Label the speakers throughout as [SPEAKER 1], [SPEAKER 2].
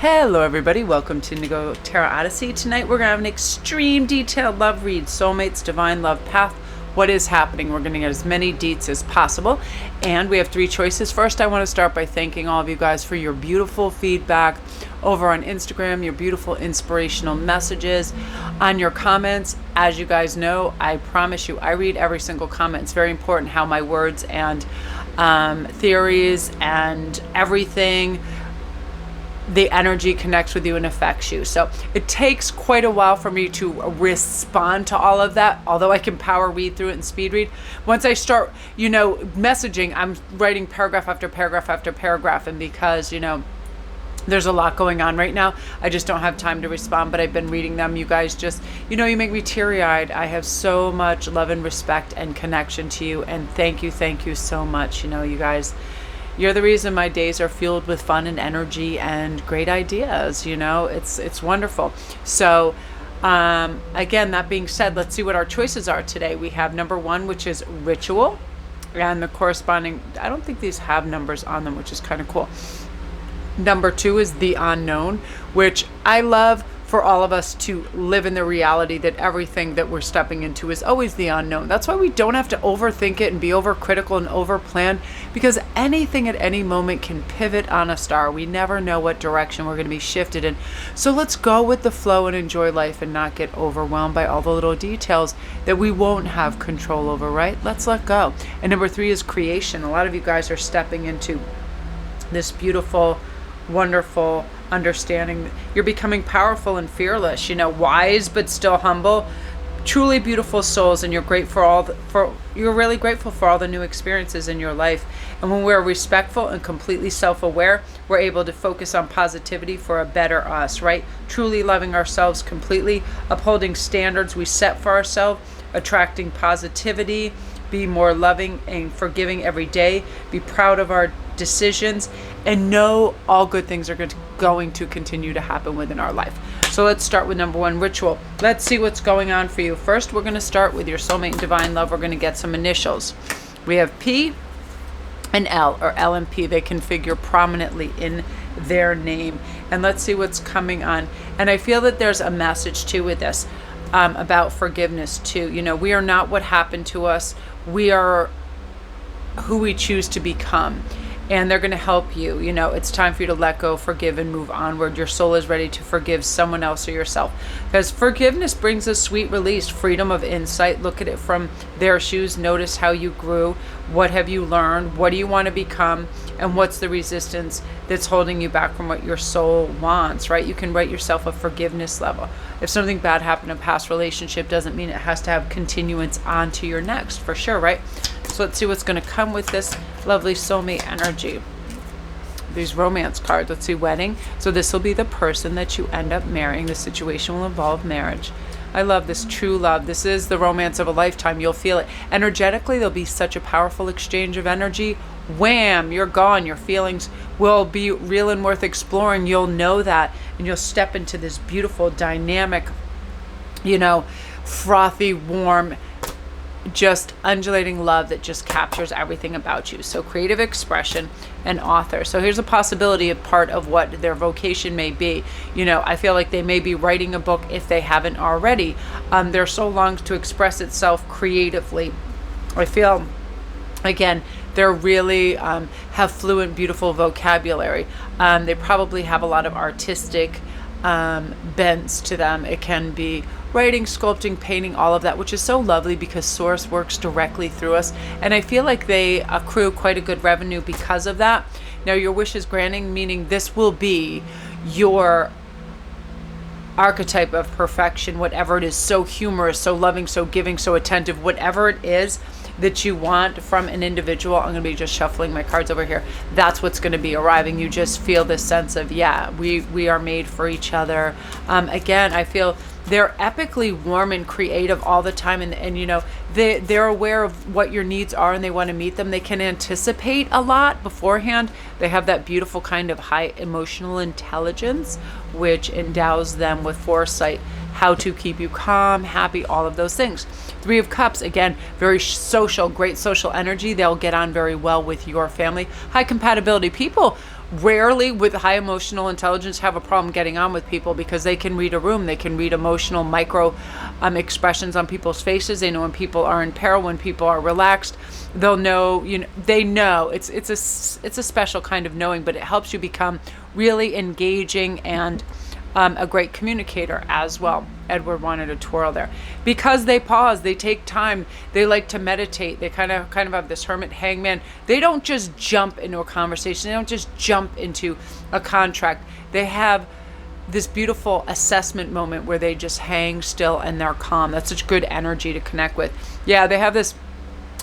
[SPEAKER 1] Hello everybody, welcome to Instantgo Tarot Odyssey. Tonight we're going to have an extreme detailed love read, soulmates, divine love path, what is happening. We're going to get as many deets as possible. And we have three choices. First, I want to start by thanking all of you guys for your beautiful feedback over on Instagram, your beautiful inspirational messages, on your comments. As you guys know, I promise you, I read every single comment. It's very important how my words and theories and everything, the energy connects with you and affects you. So it takes quite a while for me to respond to all of that, although I can power read through it and speed read. Once I start, messaging, I'm writing paragraph after paragraph after paragraph. And because, there's a lot going on right now, I just don't have time to respond, but I've been reading them. You guys just, you make me teary-eyed. I have so much love and respect and connection to you. And thank you so much. You guys, you're the reason my days are fueled with fun and energy and great ideas. It's wonderful. So again, that being said, let's see what our choices are today. We have number one, which is ritual, and the corresponding, I don't think these have numbers on them, which is kind of cool. Number two is the unknown, which I love for all of us to live in the reality that everything that we're stepping into is always the unknown. That's why we don't have to overthink it and be overcritical and overplan, because anything at any moment can pivot on a star. We never know what direction we're going to be shifted in. So let's go with the flow and enjoy life and not get overwhelmed by all the little details that we won't have control over, right? Let's let go. And number three is creation. A lot of you guys are stepping into this beautiful, wonderful understanding. You're becoming powerful and fearless, wise but still humble, truly beautiful souls, and you're really grateful for all the new experiences in your life. And when we're respectful and completely self-aware, we're able to focus on positivity for a better us, right? Truly loving ourselves completely, upholding standards we set for ourselves, attracting positivity, be more loving and forgiving every day, be proud of our decisions, and know all good things are going to continue to happen within our life. So let's start with number one, ritual. Let's see what's going on for you. First, we're going to start with your soulmate and divine love. We're going to get some initials. We have P and L, or L and P. They can figure prominently in their name. And let's see what's coming on. And I feel that there's a message too with this about forgiveness too. We are not what happened to us. We are who we choose to become. And they're going to help you. It's time for you to let go, forgive, and move onward. Your soul is ready to forgive someone else or yourself. Because forgiveness brings a sweet release, freedom of insight. Look at it from their shoes. Notice how you grew. What have you learned? What do you want to become? And what's the resistance that's holding you back from what your soul wants, right? You can write yourself a forgiveness level. If something bad happened in a past relationship, doesn't mean it has to have continuance on to your next, for sure, right? So let's see what's going to come with this lovely soulmate energy. These romance cards. Let's see, wedding. So this will be the person that you end up marrying. The situation will involve marriage. I love this, true love. This is the romance of a lifetime. You'll feel it. Energetically, there'll be such a powerful exchange of energy. Wham, you're gone. Your feelings will be real and worth exploring. You'll know that. And you'll step into this beautiful, dynamic, frothy, warm, just undulating love that just captures everything about you. So creative expression and author. So here's a possibility of part of what their vocation may be. I feel like they may be writing a book if they haven't already. Their soul longs to express itself creatively. I feel, again, they're really have fluent, beautiful vocabulary. They probably have a lot of artistic bents to them. It can be writing, sculpting, painting, all of that, which is so lovely because source works directly through us. And I feel like they accrue quite a good revenue because of that. Now, your wish is granting, meaning this will be your archetype of perfection, whatever it is, so humorous, so loving, so giving, so attentive, whatever it is that you want from an individual. I'm going to be just shuffling my cards over here. That's what's going to be arriving. You just feel this sense of, we are made for each other. Again, I feel they're epically warm and creative all the time, and they're aware of what your needs are and they want to meet them. They can anticipate a lot beforehand. They have that beautiful kind of high emotional intelligence, which endows them with foresight, how to keep you calm, happy, all of those things. Three of Cups, again, very social, great social energy. They'll get on very well with your family. High compatibility. People rarely with high emotional intelligence have a problem getting on with people, because they can read a room. They can read emotional micro expressions on people's faces. They know when people are in peril, when people are relaxed. They'll know, they know. It's a special kind of knowing, but it helps you become really engaging and a great communicator as well. Edward wanted a twirl there. Because they pause, they take time, they like to meditate, they kind of have this hermit hangman. They don't just jump into a conversation, they don't just jump into a contract. They have this beautiful assessment moment where they just hang still and they're calm. That's such good energy to connect with. Yeah, they have this,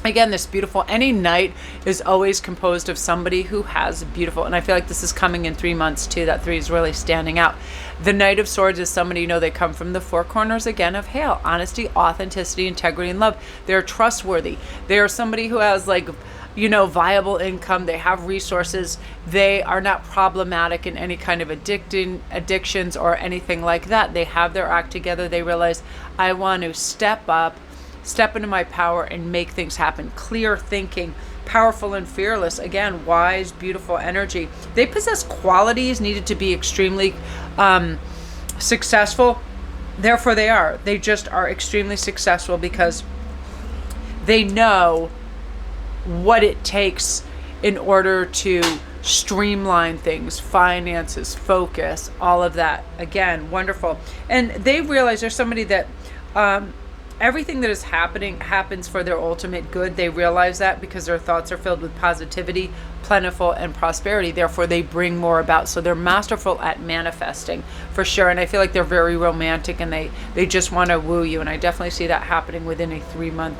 [SPEAKER 1] again, this beautiful, any night is always composed of somebody who has beautiful, and I feel like this is coming in 3 months too. That 3 is really standing out. The Knight of Swords is somebody, they come from the 4 corners again of hail: honesty, authenticity, integrity, and love. They're trustworthy. They are somebody who has viable income. They have resources. They are not problematic in any kind of addictions or anything like that. They have their act together. They realize, I want to step up, step into my power and make things happen. Clear thinking, powerful and fearless. Again, wise, beautiful energy. They possess qualities needed to be extremely successful. Therefore, they just are extremely successful because they know what it takes in order to streamline things, finances, focus, all of that. Again, wonderful. And they realize there's somebody that everything that is happening happens for their ultimate good. They realize that because their thoughts are filled with positivity, plentiful, and prosperity. Therefore, they bring more about. So they're masterful at manifesting for sure. And I feel like they're very romantic, and they just want to woo you. And I definitely see that happening within a 3-month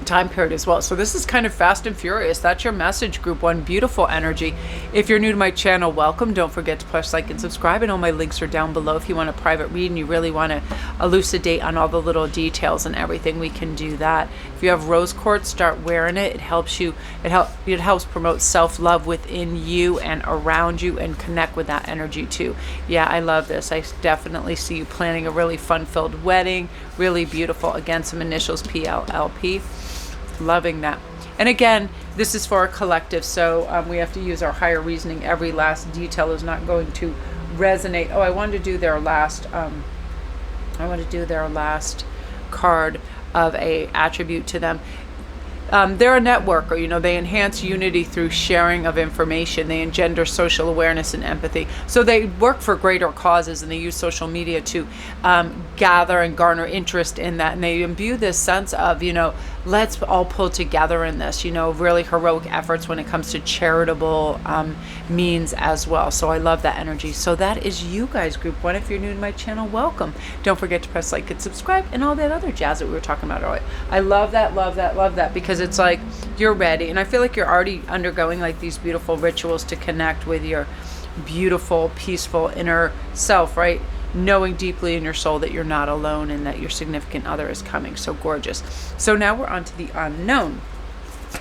[SPEAKER 1] time period as well. So this is kind of fast and furious. That's your message, group 1. Beautiful energy. If you're new to my channel, welcome. Don't forget to push like and subscribe, and all my links are down below. If you want a private read and you really want to elucidate on all the little details and everything, we can do that. If you have rose quartz, start wearing it. It helps you. It helps promote self-love within you and around you, and connect with that energy too. Yeah, I love this. I definitely see you planning a really fun-filled wedding. Really beautiful. Again, some initials, PLLP. Loving that. And again, this is for a collective, so we have to use our higher reasoning. Every last detail is not going to resonate. Oh, I wanted to do their last card of a attribute to them. They're a networker. They enhance unity through sharing of information. They engender social awareness and empathy. So they work for greater causes, and they use social media to gather and garner interest in that. And they imbue this sense of, let's all pull together in this, really heroic efforts when it comes to charitable means as well. So I love that energy. So that is you guys, group 1. If you're new to my channel, welcome. Don't forget to press like and subscribe and all that other jazz that we were talking about earlier. I love that, because it's like you're ready. And I feel like you're already undergoing like these beautiful rituals to connect with your beautiful, peaceful inner self, right? Knowing deeply in your soul that you're not alone and that your significant other is coming. So gorgeous. So now we're on to the unknown.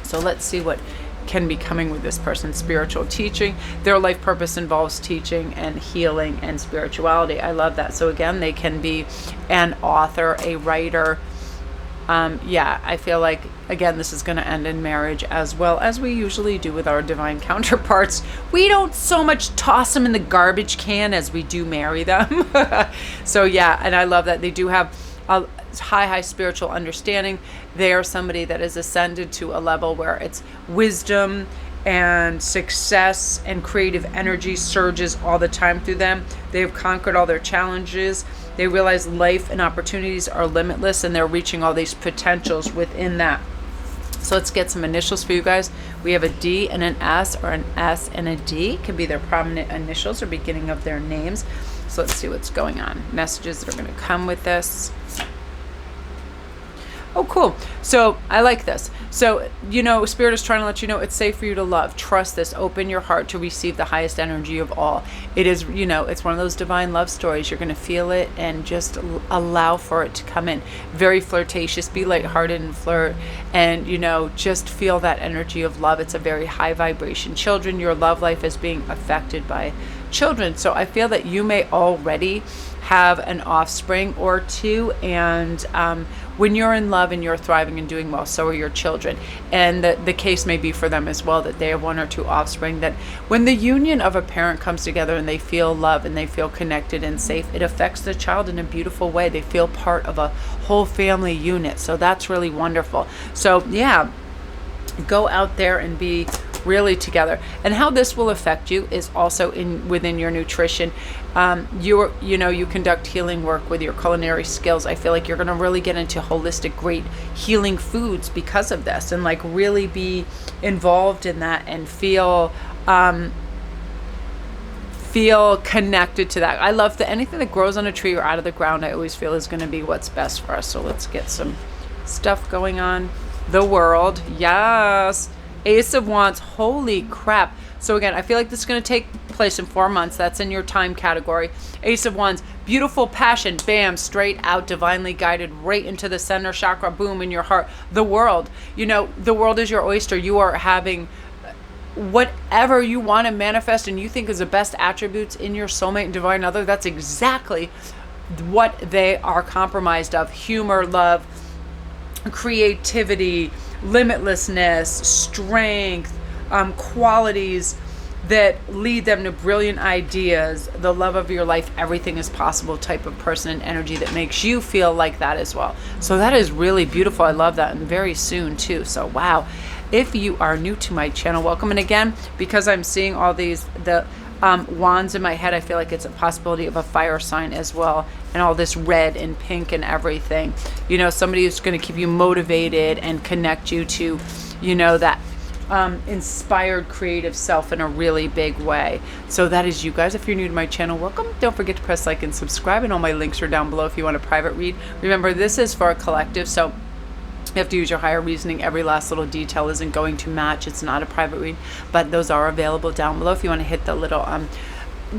[SPEAKER 1] So let's see what can be coming with this person. Spiritual teaching. Their life purpose involves teaching and healing and spirituality. I love that. So again, they can be an author, a writer. Yeah, I feel like, again, this is going to end in marriage, as well as we usually do with our divine counterparts. We don't so much toss them in the garbage can as we do marry them. So yeah, and I love that they do have a high spiritual understanding. They are somebody that is ascended to a level where it's wisdom and success and creative energy surges all the time through them. They have conquered all their challenges. They realize life and opportunities are limitless, and they're reaching all these potentials within that. So let's get some initials for you guys. We have a D and an S, or an S and a D. It can be their prominent initials or beginning of their names. So let's see what's going on. Messages that are going to come with this. Oh, cool. So I like this. So, Spirit is trying to let you know it's safe for you to love. Trust this. Open your heart to receive the highest energy of all. It is, it's one of those divine love stories. You're going to feel it and just allow for it to come in. Very flirtatious. Be lighthearted and flirt. And, just feel that energy of love. It's a very high vibration. Children, your love life is being affected by children. So I feel that you may already have an offspring or two, and when you're in love and you're thriving and doing well, so are your children. And the case may be for them as well, that they have one or two offspring, that when the union of a parent comes together and they feel love and they feel connected and safe, it affects the child in a beautiful way. They feel part of a whole family unit. So that's really wonderful. So yeah, go out there and be really together. And how this will affect you is also within your nutrition. You conduct healing work with your culinary skills. I feel like you're going to really get into holistic, great healing foods because of this, and like really be involved in that and feel connected to that. I love that anything that grows on a tree or out of the ground, I always feel is going to be what's best for us. So let's get some stuff going on. The World, yes. Ace of Wands, holy crap. So again, I feel like this is going to take place in 4 months. That's in your time category. Ace of Wands, beautiful passion, bam, straight out, divinely guided, right into the center chakra, boom, in your heart. The World, the world is your oyster. You are having whatever you want to manifest and you think is the best attributes in your soulmate and divine other. That's exactly what they are comprised of. Humor, love, creativity, limitlessness, strength, qualities that lead them to brilliant ideas, the love of your life, everything is possible type of person and energy that makes you feel like that as well. So that is really beautiful. I love that. And very soon too. So wow. If you are new to my channel, welcome. And again, because I'm seeing all the wands in my head, I feel like it's a possibility of a fire sign as well, and all this red and pink and everything. Somebody who's going to keep you motivated and connect you to, that inspired creative self in a really big way. So that is you guys. If you're new to my channel, welcome. Don't forget to press like and subscribe, and all my links are down below if you want a private read. Remember, this is for a collective, so you have to use your higher reasoning. Every last little detail isn't going to match. It's not a private read, but those are available down below if you want to hit the little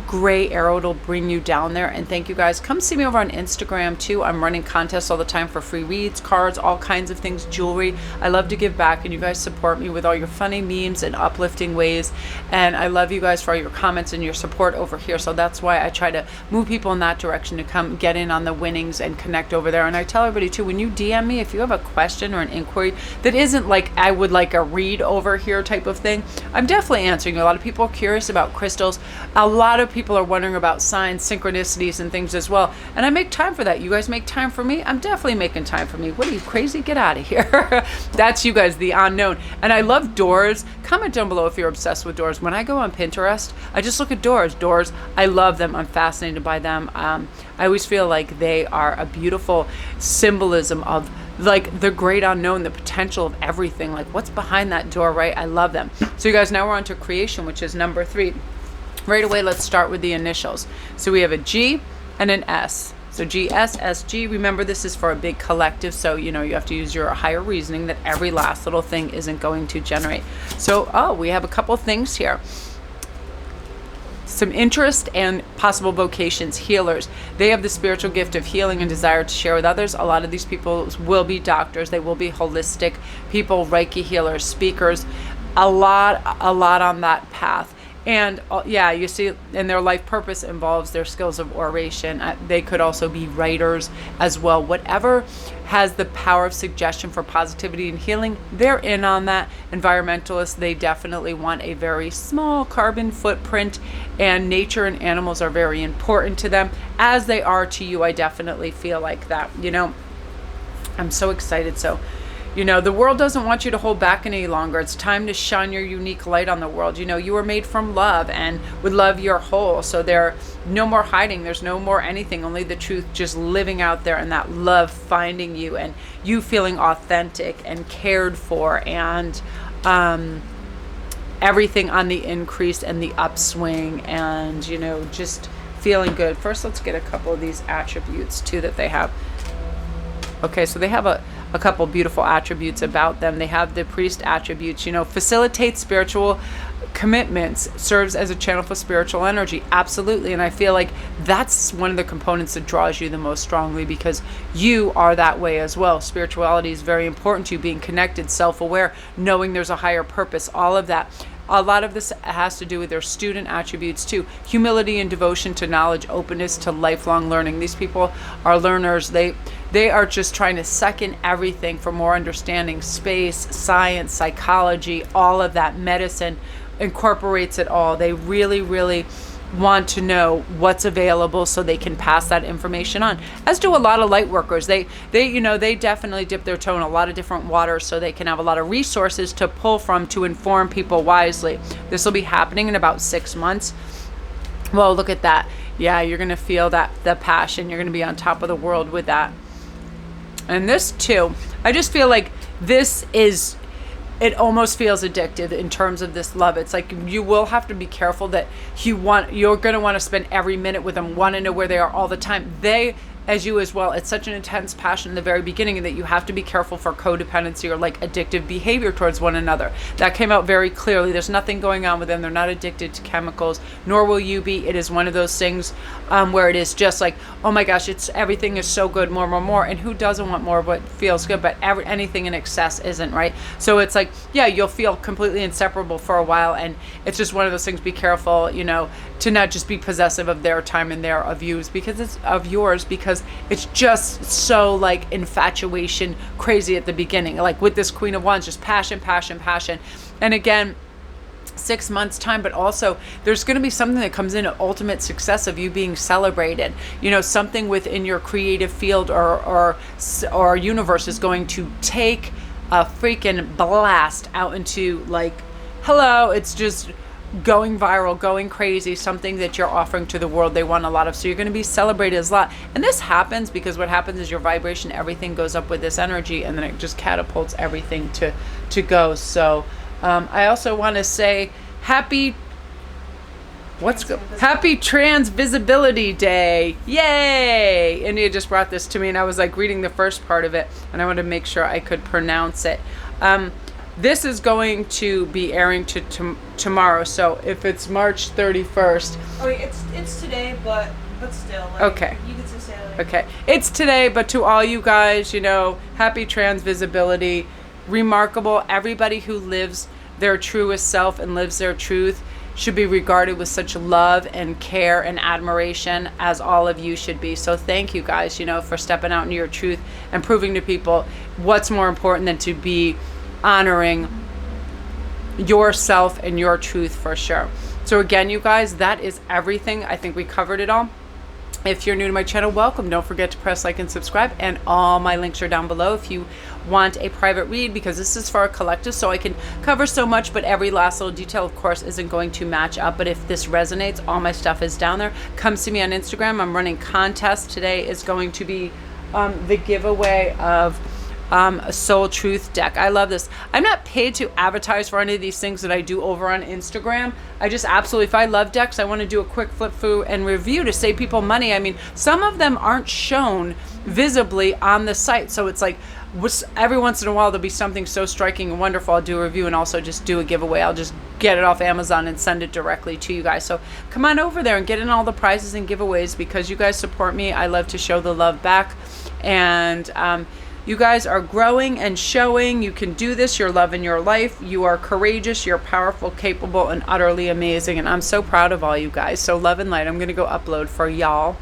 [SPEAKER 1] gray arrow. It'll bring you down there. And thank you guys. Come see me over on Instagram too. I'm running contests all the time for free reads, cards, all kinds of things, jewelry. I love to give back, and you guys support me with all your funny memes and uplifting ways. And I love you guys for all your comments and your support over here. So that's why I try to move people in that direction to come get in on the winnings and connect over there. And I tell everybody too, when you DM me, if you have a question or an inquiry that isn't like I would like a read over here type of thing, I'm definitely answering you. A lot of people are curious about crystals. A lot of people are wondering about signs, synchronicities, and things as well. And I make time for that. You guys make time for me. I'm definitely making time for me. What are you, crazy? Get out of here. That's you guys, the unknown. And I love doors. Comment down below if you're obsessed with doors. When I go on Pinterest, I just look at doors. Doors, I love them. I'm fascinated by them. I always feel like they are a beautiful symbolism of like the great unknown, the potential of everything. Like what's behind that door, right? I love them. So you guys, now we're on to creation, which is number 3. Right away, let's start with the initials. So we have a G and an S. So G, S, S, G. Remember, this is for a big collective. So, you have to use your higher reasoning that every last little thing isn't going to generate. So, we have a couple things here. Some interest and possible vocations. Healers. They have the spiritual gift of healing and desire to share with others. A lot of these people will be doctors. They will be holistic people, Reiki healers, speakers. A lot on that path. And yeah, you see, and their life purpose involves their skills of oration. They could also be writers as well. Whatever has the power of suggestion for positivity and healing, they're in on that. Environmentalists, they definitely want a very small carbon footprint, and nature and animals are very important to them, as they are to you. I definitely feel like that. I'm so excited. So the world doesn't want you to hold back any longer. It's time to shine your unique light on the world. You were made from love, and with love you're whole. So there no more hiding. There's no more anything, only the truth just living out there, and that love finding you, and you feeling authentic and cared for, and everything on the increase and the upswing, and just feeling good. First, let's get a couple of these attributes too that they have. Okay, so they have a couple beautiful attributes about them. They have the priest attributes, facilitates spiritual commitments, serves as a channel for spiritual energy. Absolutely. And I feel like that's one of the components that draws you the most strongly, because you are that way as well. Spirituality is very important to you, being connected, self-aware, knowing there's a higher purpose, all of that. A lot of this has to do with their student attributes too. Humility and devotion to knowledge, openness to lifelong learning. These people are learners. They are just trying to suck in everything for more understanding. Space, science, psychology, all of that. Medicine incorporates it all. They really, really want to know what's available so they can pass that information on, as do a lot of light workers. They definitely dip their toe in a lot of different waters so they can have a lot of resources to pull from to inform people wisely. This will be happening in about 6 months. Well, look at that. Yeah, you're going to feel that, the passion. You're going to be on top of the world with that. And this too, I just feel like this is, it almost feels addictive in terms of this love. It's like you will have to be careful that you're going to want to spend every minute with them, want to know where they are all the time. They, as you as well, it's such an intense passion in the very beginning that you have to be careful for codependency or like addictive behavior towards one another. That came out very clearly. There's nothing going on with them. They're not addicted to chemicals, nor will you be. It is one of those things where it is just like, oh my gosh, everything is so good, more. And who doesn't want more of what feels good? But anything in excess isn't, right? So it's like, yeah, you'll feel completely inseparable for a while. And it's just one of those things, be careful, to not just be possessive of their time and of yours, because it's of yours, because it's just so like infatuation crazy at the beginning. Like with this Queen of Wands, just passion. And again, 6 months time, but also there's going to be something that comes in, an ultimate success of you being celebrated. Something within your creative field or universe is going to take a freaking blast out into like, hello, it's just going viral, going crazy, something that you're offering to the world they want a lot of. So you're going to be celebrated as a lot. And this happens because what happens is your vibration, everything goes up with this energy, and then it just catapults everything to go. So I also want to say happy Trans Visibility Day. Yay! India just brought this to me, and I was like reading the first part of it, and I wanted to make sure I could pronounce it. This is going to be airing tomorrow, so if it's March 31st.
[SPEAKER 2] Oh, it's today, but still. Like,
[SPEAKER 1] okay.
[SPEAKER 2] You can still say like.
[SPEAKER 1] Okay, it's today, but to all you guys, happy trans visibility. Remarkable. Everybody who lives their truest self and lives their truth should be regarded with such love and care and admiration as all of you should be. So thank you guys, for stepping out into your truth and proving to people what's more important than to be honoring yourself and your truth, for sure. So again, you guys, that is everything. I think we covered it all. If you're new to my channel, welcome. Don't forget to press like and subscribe, and all my links are down below if you want a private read, because this is for a collective, so I can cover so much, but every last little detail, of course, isn't going to match up. But if this resonates, all my stuff is down there. Come see me on Instagram. I'm running contests. Today is going to be the giveaway of a soul truth deck. I love this. I'm not paid to advertise for any of these things that I do over on Instagram. I just absolutely, if I love decks, I want to do a quick flip through and review to save people money. I mean, some of them aren't shown visibly on the site, so it's like every once in a while there'll be something so striking and wonderful, I'll do a review and also just do a giveaway. I'll just get it off Amazon and send it directly to you guys. So come on over there and get in all the prizes and giveaways, because you guys support me. I love to show the love back, and you guys are growing and showing you can do this. You're loving your life. You are courageous. You're powerful, capable, and utterly amazing. And I'm so proud of all you guys. So love and light. I'm going to go upload for y'all.